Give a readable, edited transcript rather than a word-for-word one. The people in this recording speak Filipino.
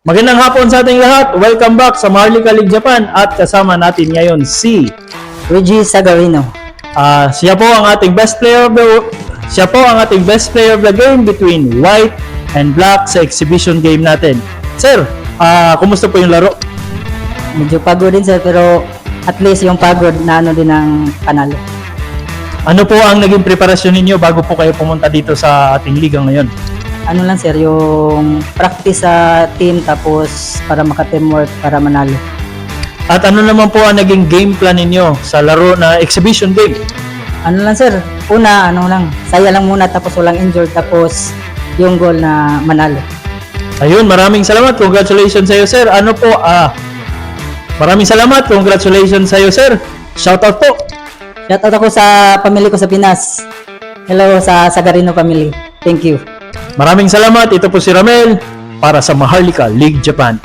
Magandang hapon sa ating lahat. Welcome back sa Maharlika League Japan at kasama natin ngayon si Reggie Sagarino. siya po ang ating best player of the game between white and black sa exhibition game natin. Sir, kumusta po yung laro? Medyo pagod din sir, pero at least yung pagod na ano din ang panalo. Ano po ang naging preparasyon ninyo bago po kayo pumunta dito sa ating liga ngayon? Ano lang sir, yung practice sa team tapos para maka-teamwork para manalo. At ano naman po ang naging game plan ninyo sa laro na exhibition game? Ano lang sir, una saya lang muna tapos walang injured tapos yung goal na manalo. Ayun, maraming salamat. Congratulations sa iyo, sir. Maraming salamat. Congratulations sa iyo, sir. Shoutout po. Shoutout ako sa pamilya ko sa Pinas. Hello sa Sagarino family. Thank you. Maraming salamat. Ito po si Ramel para sa Maharlika League Japan.